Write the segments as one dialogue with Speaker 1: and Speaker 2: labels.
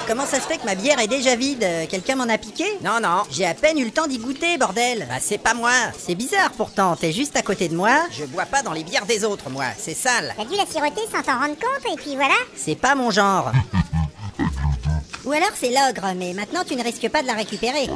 Speaker 1: comment ça se fait que ma bière est déjà vide? Quelqu'un m'en a piqué?
Speaker 2: Non, non.
Speaker 1: J'ai à peine eu le temps d'y goûter, bordel.
Speaker 2: Bah c'est pas moi.
Speaker 1: C'est bizarre pourtant, t'es juste à côté de moi.
Speaker 2: Je bois pas dans les bières des autres, moi. C'est sale.
Speaker 3: T'as dû la siroter sans t'en rendre compte, et puis voilà.
Speaker 1: C'est pas mon genre. Ou alors c'est l'ogre, mais maintenant tu ne risques pas de la récupérer.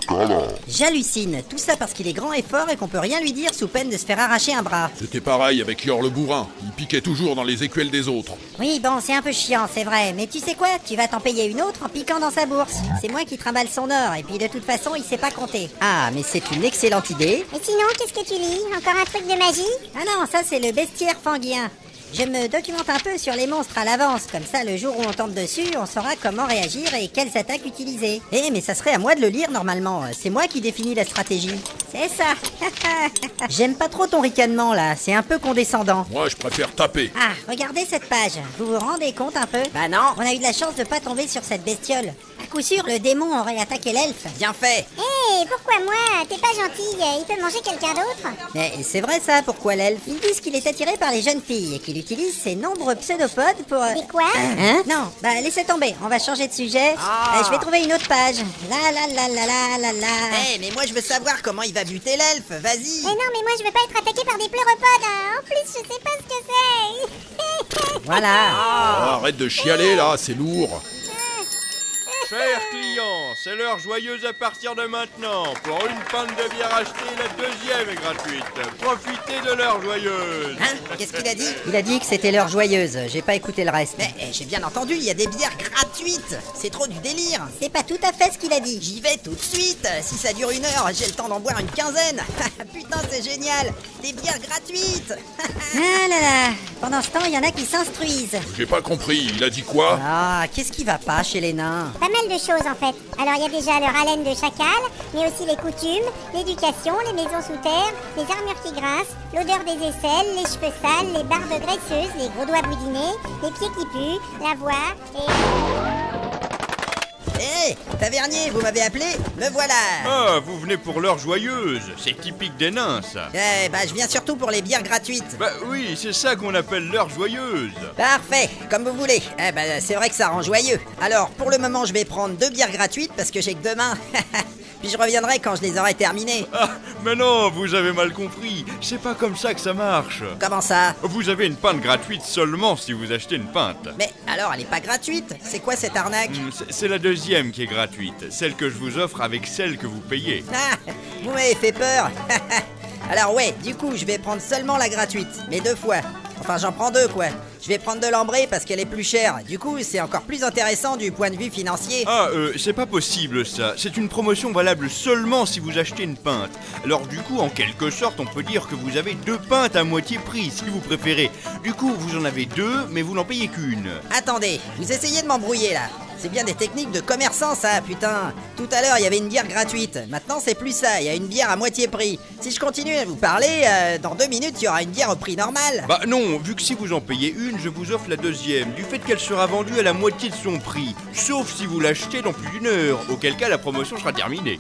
Speaker 1: J'hallucine, tout ça parce qu'il est grand et fort et qu'on peut rien lui dire sous peine de se faire arracher un bras.
Speaker 4: C'était pareil avec Yor le bourrin, il piquait toujours dans les écuelles des autres.
Speaker 1: Oui, bon, c'est un peu chiant, c'est vrai, mais tu sais quoi? Tu vas t'en payer une autre en piquant dans sa bourse. C'est moi qui trimballe son or, et puis de toute façon, il sait pas compter. Ah, mais c'est une excellente idée.
Speaker 3: Et sinon, qu'est-ce que tu lis? Encore un truc de magie?
Speaker 1: Ah non, ça c'est le bestiaire fanguien. Je me documente un peu sur les monstres à l'avance, comme ça le jour où on tombe dessus, on saura comment réagir et quelles attaques utiliser. Eh, mais ça serait à moi de le lire normalement, c'est moi qui définis la stratégie. C'est ça. J'aime pas trop ton ricanement là, c'est un peu condescendant.
Speaker 4: Moi je préfère taper.
Speaker 1: Ah, regardez cette page, vous vous rendez compte un peu?
Speaker 2: Bah non.
Speaker 1: On a eu de la chance de pas tomber sur cette bestiole. À coup sûr, le démon aurait attaqué l'elfe.
Speaker 2: Bien fait.
Speaker 3: Hé, pourquoi moi? T'es pas gentille, il peut manger quelqu'un d'autre?
Speaker 1: Mais c'est vrai ça, pourquoi l'elfe? Ils disent qu'il est attiré par les jeunes filles et qu'il utilise ses nombreux pseudopodes pour...
Speaker 3: Et quoi?
Speaker 1: Hein? Non, bah laissez tomber, on va changer de sujet.
Speaker 2: Ah.
Speaker 1: Je vais trouver une autre page. La la la la la la la.
Speaker 2: Eh, mais moi je veux savoir comment il va buter l'elfe. Vas-y.
Speaker 3: Mais non, mais moi je veux pas être attaquée par des pleuropodes, hein. En plus, je sais pas ce que c'est.
Speaker 1: Voilà.
Speaker 4: Ah, arrête de chialer là, c'est lourd.
Speaker 5: Chers clients, c'est l'heure joyeuse à partir de maintenant. Pour une pinte de bière achetée, la deuxième est gratuite. Profitez de l'heure joyeuse.
Speaker 2: Hein? Qu'est-ce qu'il a dit?
Speaker 1: Il a dit que c'était l'heure joyeuse, j'ai pas écouté le reste.
Speaker 2: Mais j'ai bien entendu, il y a des bières gratuites. C'est trop du délire.
Speaker 1: C'est pas tout à fait ce qu'il a dit.
Speaker 2: J'y vais tout de suite. Si ça dure 1 heure, j'ai le temps d'en boire une quinzaine. Putain, c'est génial. Des bières gratuites.
Speaker 1: Ah là là. Pendant ce temps, il y en a qui s'instruisent.
Speaker 4: J'ai pas compris, il a dit quoi?
Speaker 1: Ah, qu'est-ce qui va pas chez les nains?
Speaker 3: Pas mal de choses en fait. Alors il y a déjà leur haleine de chacal, mais aussi les coutumes, l'éducation, les maisons sous terre, les armures qui grincent, l'odeur des aisselles, les cheveux sales, les barbes graisseuses, les gros doigts boudinés, les pieds qui puent, la voix et...
Speaker 2: Hé, tavernier, vous m'avez appelé? Me voilà.
Speaker 5: Ah, vous venez pour l'heure joyeuse. C'est typique des nains, ça.
Speaker 2: Eh, bah je viens surtout pour les bières gratuites.
Speaker 5: Bah oui, c'est ça qu'on appelle l'heure joyeuse.
Speaker 2: Parfait, comme vous voulez. Eh ben, c'est vrai que ça rend joyeux. Alors, pour le moment, je vais prendre 2 bières gratuites parce que j'ai que demain. Puis je reviendrai quand je les aurai terminées.
Speaker 5: Ah, mais non, vous avez mal compris. C'est pas comme ça que ça marche.
Speaker 2: Comment ça?
Speaker 5: Vous avez une pinte gratuite seulement si vous achetez une pinte.
Speaker 2: Mais alors, elle est pas gratuite? C'est quoi cette arnaque?
Speaker 5: C'est la deuxième qui est gratuite. Celle que je vous offre avec celle que vous payez.
Speaker 2: Ah, vous m'avez fait peur. Alors ouais, du coup, je vais prendre seulement la gratuite, mais 2 fois. Enfin, j'en prends 2, quoi. Je vais prendre de l'ambrée parce qu'elle est plus chère. Du coup, c'est encore plus intéressant du point de vue financier.
Speaker 5: Ah, c'est pas possible ça. C'est une promotion valable seulement si vous achetez une pinte. Alors du coup, en quelque sorte, on peut dire que vous avez 2 pintes à moitié prix, si vous préférez. Du coup, vous en avez 2, mais vous n'en payez qu'une.
Speaker 2: Attendez, vous essayez de m'embrouiller là. C'est bien des techniques de commerçant ça, putain. Tout à l'heure, il y avait une bière gratuite. Maintenant, c'est plus ça, il y a une bière à moitié prix. Si je continue à vous parler, dans 2 minutes, il y aura une bière au prix normal.
Speaker 5: Bah non, vu que si vous en payez une, je vous offre la deuxième, du fait qu'elle sera vendue à la moitié de son prix. Sauf si vous l'achetez dans plus d'1 heure, auquel cas la promotion sera terminée.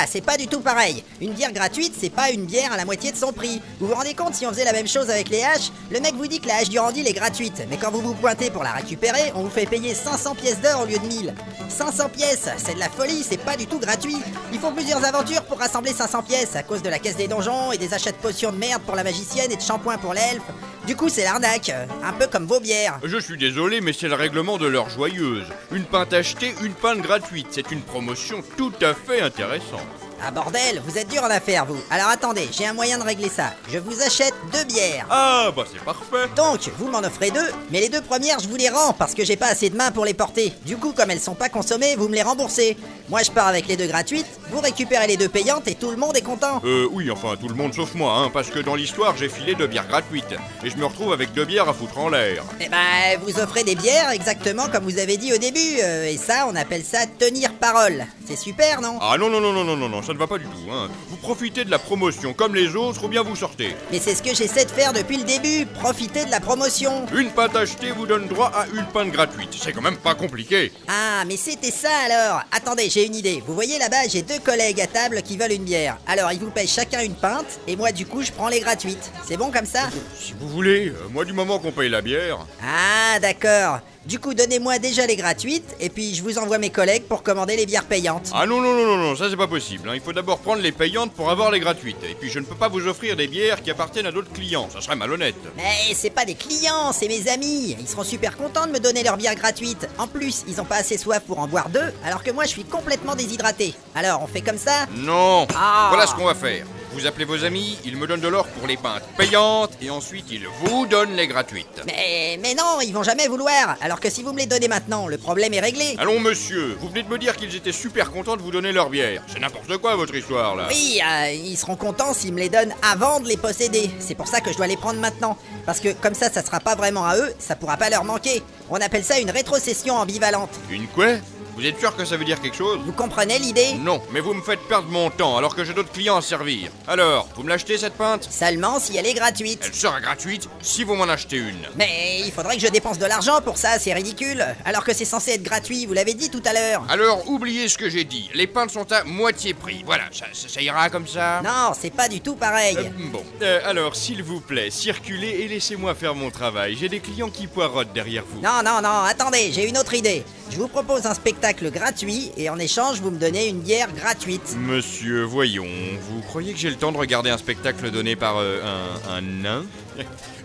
Speaker 2: C'est pas du tout pareil. Une bière gratuite, c'est pas une bière à la moitié de son prix. Vous vous rendez compte, si on faisait la même chose avec les haches, le mec vous dit que la hache du Randy est gratuite. Mais quand vous vous pointez pour la récupérer, on vous fait payer 500 pièces d'or au lieu de 1000. 500 pièces, c'est de la folie, c'est pas du tout gratuit. Il faut plusieurs aventures pour rassembler 500 pièces à cause de la caisse des donjons et des achats de potions de merde pour la magicienne et de shampoing pour l'elfe. Du coup, c'est l'arnaque, un peu comme vos bières.
Speaker 5: Je suis désolé, mais c'est le règlement de l'heure joyeuse. Une pinte achetée, une pinte gratuite. C'est une promotion tout à fait intéressante.
Speaker 2: Ah bordel, vous êtes dur en affaires vous. Alors attendez, j'ai un moyen de régler ça. Je vous achète 2 bières.
Speaker 5: Ah bah c'est parfait.
Speaker 2: Donc, vous m'en offrez 2, mais les 2 premières je vous les rends parce que j'ai pas assez de mains pour les porter. Du coup, comme elles sont pas consommées, vous me les remboursez. Moi je pars avec les 2 gratuites, vous récupérez les 2 payantes et tout le monde est content.
Speaker 5: Oui, enfin tout le monde sauf moi, hein, parce que dans l'histoire j'ai filé 2 bières gratuites. Et je me retrouve avec 2 bières à foutre en l'air.
Speaker 2: Eh ben, vous offrez des bières exactement comme vous avez dit au début. Et ça, on appelle ça tenir parole. C'est super, non?
Speaker 5: Ah non, ça ne va pas du tout, hein. Vous profitez de la promotion comme les autres ou bien vous sortez.
Speaker 2: Mais c'est ce que j'essaie de faire depuis le début, profiter de la promotion.
Speaker 5: Une pinte achetée vous donne droit à une pinte gratuite. C'est quand même pas compliqué.
Speaker 2: Ah, mais c'était ça alors. Attendez, j'ai une idée. Vous voyez là-bas, j'ai 2 collègues à table qui veulent une bière. Alors, ils vous payent chacun une pinte, et moi du coup, je prends les gratuites. C'est bon comme ça?
Speaker 5: Si vous voulez, moi du moment qu'on paye la bière.
Speaker 2: Ah, d'accord. Du coup, donnez-moi déjà les gratuites, et puis je vous envoie mes collègues pour commander les bières payantes.
Speaker 5: Ah non, ça c'est pas possible. Il faut d'abord prendre les payantes pour avoir les gratuites. Et puis je ne peux pas vous offrir des bières qui appartiennent à d'autres clients. Ça serait malhonnête.
Speaker 2: Mais c'est pas des clients, c'est mes amis. Ils seront super contents de me donner leurs bières gratuites. En plus, ils ont pas assez soif pour en boire 2, alors que moi je suis complètement déshydraté. Alors, on fait comme ça?
Speaker 5: Non.
Speaker 2: Ah.
Speaker 5: Voilà ce qu'on va faire. Vous appelez vos amis, ils me donnent de l'or pour les pintes payantes, et ensuite ils vous donnent les gratuites.
Speaker 2: Mais non, ils vont jamais vouloir. Alors que si vous me les donnez maintenant, le problème est réglé.
Speaker 5: Allons monsieur, vous venez de me dire qu'ils étaient super contents de vous donner leur bière. C'est n'importe quoi votre histoire là.
Speaker 2: Oui, ils seront contents s'ils me les donnent avant de les posséder. C'est pour ça que je dois les prendre maintenant. Parce que comme ça sera pas vraiment à eux, ça pourra pas leur manquer. On appelle ça une rétrocession ambivalente.
Speaker 5: Une quoi? Vous êtes sûr que ça veut dire quelque chose?
Speaker 2: Vous comprenez l'idée?
Speaker 5: Non, mais vous me faites perdre mon temps alors que j'ai d'autres clients à servir. Alors, vous me l'achetez cette pinte?
Speaker 2: Seulement si elle est gratuite.
Speaker 5: Elle sera gratuite si vous m'en achetez une.
Speaker 2: Mais il faudrait que je dépense de l'argent pour ça, c'est ridicule. Alors que c'est censé être gratuit, vous l'avez dit tout à l'heure.
Speaker 5: Alors, oubliez ce que j'ai dit. Les pintes sont à moitié prix. Voilà, ça ira comme ça?
Speaker 2: Non, c'est pas du tout pareil.
Speaker 5: Bon, alors, s'il vous plaît, circulez et laissez-moi faire mon travail. J'ai des clients qui poirotent derrière vous.
Speaker 2: Non, attendez, j'ai une autre idée. Je vous propose un spectacle gratuit et en échange, vous me donnez une bière gratuite.
Speaker 5: Monsieur, voyons, vous croyez que j'ai le temps de regarder un spectacle donné par un nain?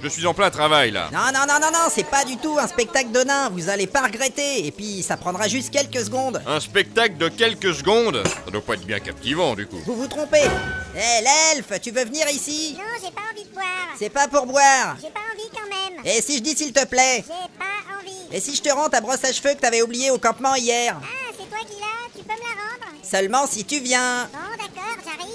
Speaker 5: Je suis en plein travail là.
Speaker 2: Non, c'est pas du tout un spectacle de nain, vous allez pas regretter, et puis ça prendra juste quelques secondes.
Speaker 5: Un spectacle de quelques secondes? Ça doit pas être bien captivant du coup.
Speaker 2: Vous vous trompez. Hé, l'elfe, tu veux venir ici?
Speaker 3: Non, j'ai pas envie de boire.
Speaker 2: C'est pas pour boire.
Speaker 3: J'ai pas envie quand même.
Speaker 2: Et si je dis s'il te plaît?
Speaker 3: J'ai pas envie.
Speaker 2: Et si je te rends ta brosse à cheveux que t'avais oubliée au campement hier?
Speaker 3: Ah, c'est toi qui l'as? Tu peux me la rendre?
Speaker 2: Seulement si tu viens.
Speaker 3: Bon, d'accord, j'arrive.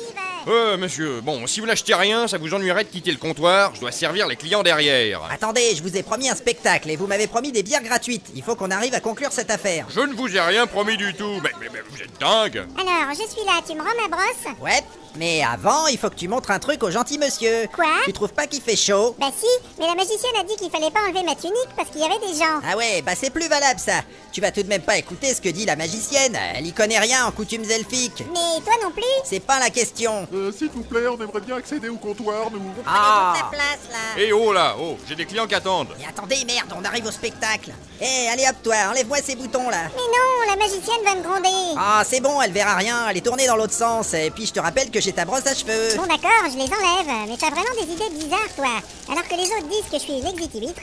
Speaker 5: Monsieur, bon, si vous n'achetez rien, ça vous ennuierait de quitter le comptoir. Je dois servir les clients derrière.
Speaker 2: Attendez, je vous ai promis un spectacle et vous m'avez promis des bières gratuites. Il faut qu'on arrive à conclure cette affaire.
Speaker 5: Je ne vous ai rien promis du tout. Mais vous êtes dingue.
Speaker 3: Alors, je suis là, tu me rends ma brosse?
Speaker 2: Ouais, mais avant, il faut que tu montres un truc au gentil monsieur.
Speaker 3: Quoi?
Speaker 2: Tu trouves pas qu'il fait chaud?
Speaker 3: Bah si, mais la magicienne a dit qu'il fallait pas enlever ma tunique parce qu'il y avait des gens.
Speaker 2: Ah ouais, bah c'est plus valable ça. Tu vas tout de même pas écouter ce que dit la magicienne. Elle y connaît rien en coutumes elfiques.
Speaker 3: Mais toi non plus?
Speaker 2: C'est pas la question.
Speaker 6: S'il vous plaît, on aimerait bien accéder au comptoir, nous.
Speaker 2: Ah.
Speaker 1: Prenez toute la place là.
Speaker 5: Et oh là, oh, j'ai des clients qui attendent.
Speaker 2: Mais attendez, merde, on arrive au spectacle. Eh, allez hop toi, enlève-moi ces boutons là.
Speaker 3: Mais non, la magicienne va me gronder.
Speaker 2: Ah, c'est bon, elle verra rien, elle est tournée dans l'autre sens. Et puis je te rappelle que j'ai ta brosse à cheveux.
Speaker 3: Bon d'accord, je les enlève, mais t'as vraiment des idées bizarres toi. Alors que les autres disent que je suis une exécutrice,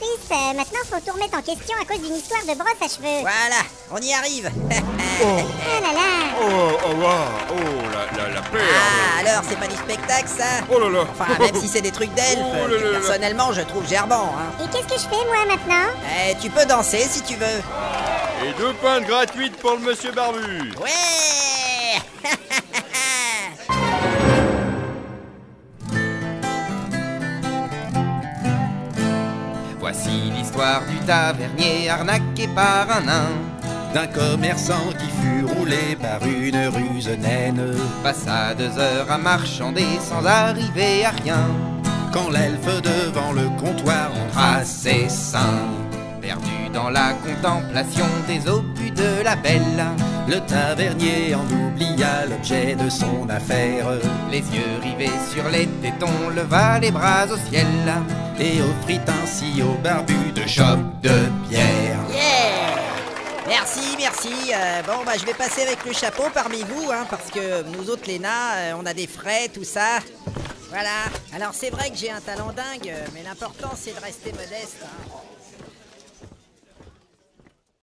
Speaker 3: maintenant faut tout remettre en question à cause d'une histoire de brosse à cheveux.
Speaker 2: Voilà, on y arrive.
Speaker 3: Ah là là.
Speaker 5: Oh la perle.
Speaker 2: Ah, alors c'est pas du spectacle ça?
Speaker 5: Oh là là.
Speaker 2: Enfin, même si c'est des trucs d'elfes,
Speaker 5: Oh là là là.
Speaker 2: personnellement je trouve gerbant. Hein.
Speaker 3: Et qu'est-ce que je fais moi maintenant?
Speaker 2: Eh, tu peux danser si tu veux.
Speaker 5: Et 2 pintes gratuites pour le monsieur barbu.
Speaker 2: Ouais.
Speaker 7: Voici l'histoire du tavernier arnaqué par un nain.
Speaker 8: D'un commerçant qui fut roulé par une ruse naine.
Speaker 7: Passa 2 heures à marchander sans arriver à rien.
Speaker 8: Quand l'elfe devant le comptoir entra
Speaker 7: À ses seins, perdu dans la contemplation des obus de la belle.
Speaker 8: le tavernier en oublia l'objet de son affaire.
Speaker 7: Les yeux rivés sur les tétons, leva les bras au ciel
Speaker 8: Et offrit ainsi au barbu 2 chopes de bière.
Speaker 2: Yeah! Merci, merci. Bon, bah, je vais passer avec le chapeau parmi vous, hein, parce que nous autres, les nains, on a des frais, tout ça. Voilà. Alors, c'est vrai que j'ai un talent dingue, mais l'important, c'est de rester modeste. Hein.